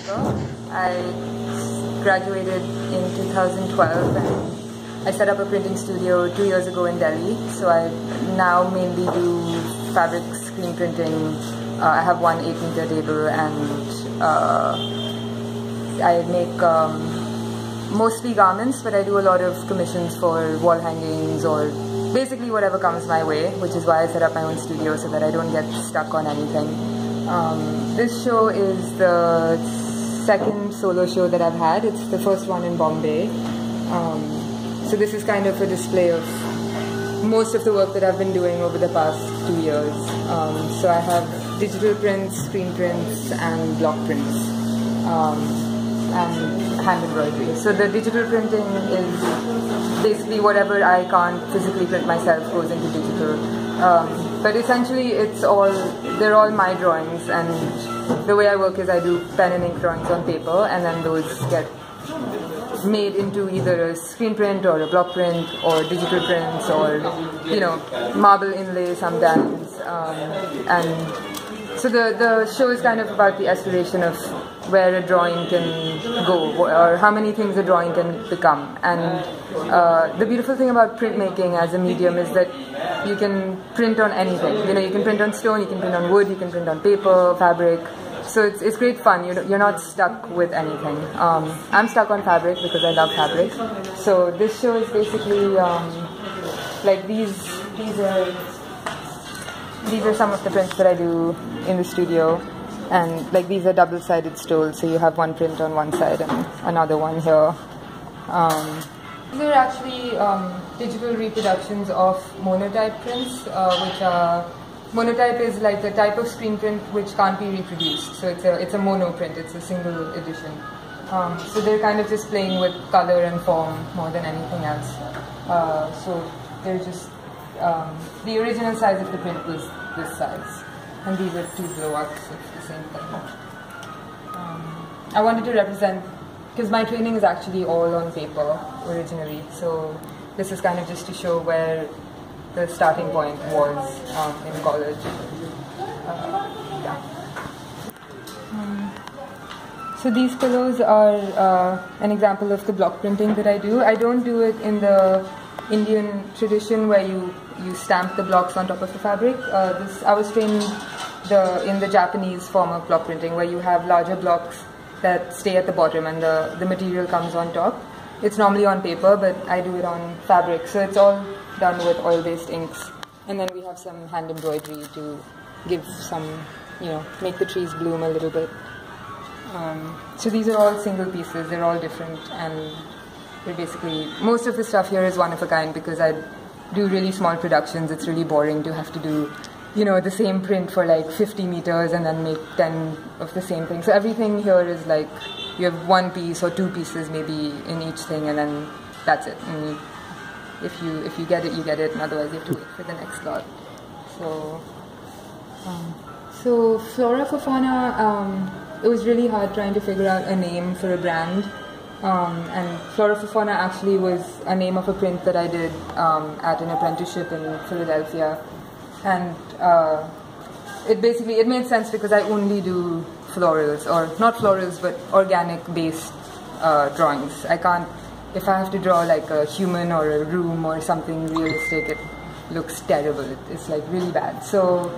I graduated in 2012 and I set up a printing studio 2 years ago in Delhi. So I now mainly do fabric screen printing. I have one 8-meter table and I make mostly garments, but I do a lot of commissions for wall hangings or basically whatever comes my way, which is why I set up my own studio so that I don't get stuck on anything. This show is the second solo show that I've had. It's the first one in Bombay. So this is kind of a display of most of the work that I've been doing over the past 2 years. So I have digital prints, screen prints, and block prints, and hand embroidery. So the digital printing is basically whatever I can't physically print myself goes into digital. But essentially they're all my drawings, and the way I work is I do pen and ink drawings on paper, and then those get made into either a screen print or a block print or digital prints or, you know, marble inlay sometimes. And so the show is kind of about the aspiration of where a drawing can go or how many things a drawing can become. And the beautiful thing about printmaking as a medium is that you can print on anything. You know, you can print on stone, you can print on wood, you can print on paper, fabric. So it's great fun. You're not stuck with anything. I'm stuck on fabric because I love fabric. So this show is basically like these are some of the prints that I do in the studio, and like these are double-sided stoles. So you have one print on one side and another one here. These are actually digital reproductions of monotype prints, which are monotype is like a type of screen print which can't be reproduced. So it's a mono print, it's a single edition. So they're kind of just playing with color and form more than anything else. So they're just, the original size of the print was this size. And these are 2 blow-ups of the same thing. I wanted to represent, because my training is actually all on paper originally. So this is kind of just to show where the starting point was in college. So these pillows are an example of the block printing that I do. I don't do it in the Indian tradition where you stamp the blocks on top of the fabric. I was trained in the Japanese form of block printing, where you have larger blocks that stay at the bottom and the material comes on top. It's normally on paper, but I do it on fabric. So it's all done with oil-based inks. And then we have some hand embroidery to give some, you know, make the trees bloom a little bit. So these are all single pieces. They're all different, and they're basically, most of the stuff here is one of a kind because I do really small productions. It's really boring to have to do, you know, the same print for like 50 meters and then make 10 of the same thing. So everything here is like, you have 1 piece or 2 pieces maybe in each thing, and then that's it. And if you get it, you get it, and otherwise you have to wait for the next lot. So Flora For Fauna, it was really hard trying to figure out a name for a brand. And Flora For Fauna actually was a name of a print that I did at an apprenticeship in Philadelphia. And it made sense because I only do florals, or not florals, but organic-based drawings. I can't, if I have to draw like a human or a room or something realistic, it looks terrible. It's like really bad. So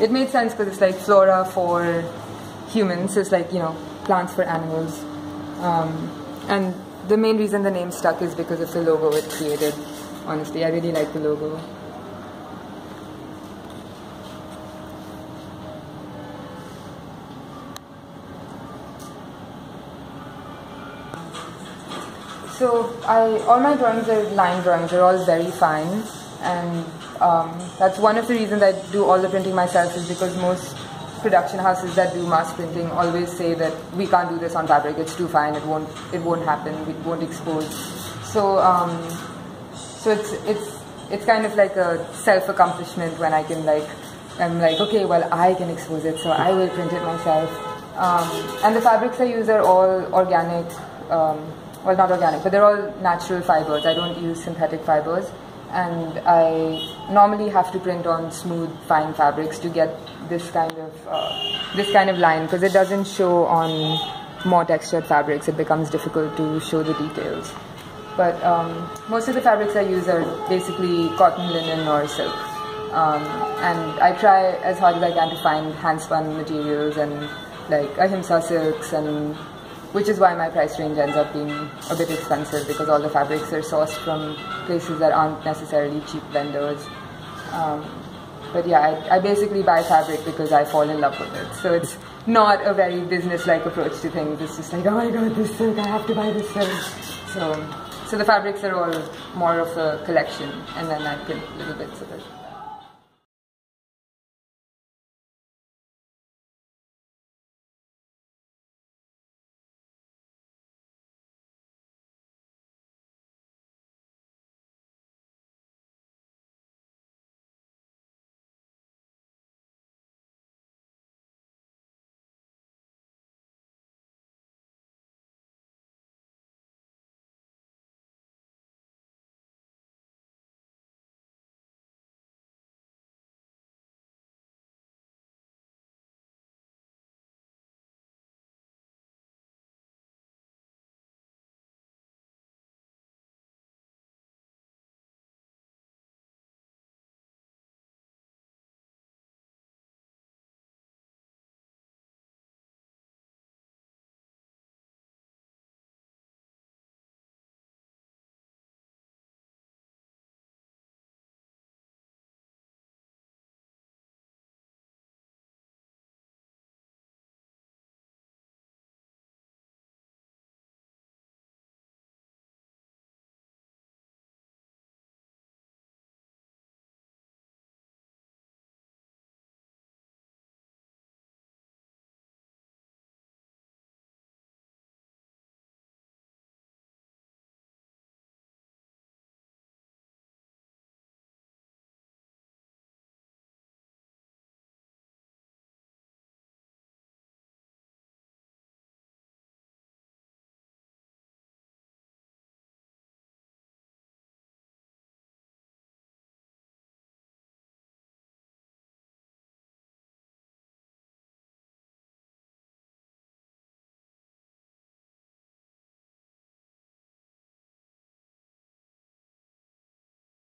it made sense because it's like flora for humans. So it's like, you know, plants for animals. And the main reason the name stuck is because of the logo it created. Honestly, I really like the logo. So all my drawings are line drawings. They're all very fine, and that's one of the reasons I do all the printing myself, is because most production houses that do mass printing always say that we can't do this on fabric. It's too fine. It won't happen. It won't expose. So it's kind of like a self-accomplishment when I'm like, okay, well, I can expose it, so I will print it myself. And the fabrics I use are all organic. Well, not organic, but they're all natural fibers. I don't use synthetic fibers, and I normally have to print on smooth, fine fabrics to get this kind of line, because it doesn't show on more textured fabrics, it becomes difficult to show the details. But most of the fabrics I use are basically cotton, linen, or silk. And I try as hard as I can to find hand-spun materials and like ahimsa silks, and which is why my price range ends up being a bit expensive, because all the fabrics are sourced from places that aren't necessarily cheap vendors. But yeah, I basically buy fabric because I fall in love with it. So it's not a very business-like approach to things. It's just like, oh my god, this silk, I have to buy this silk. So the fabrics are all more of a collection, and then I print little bits of it.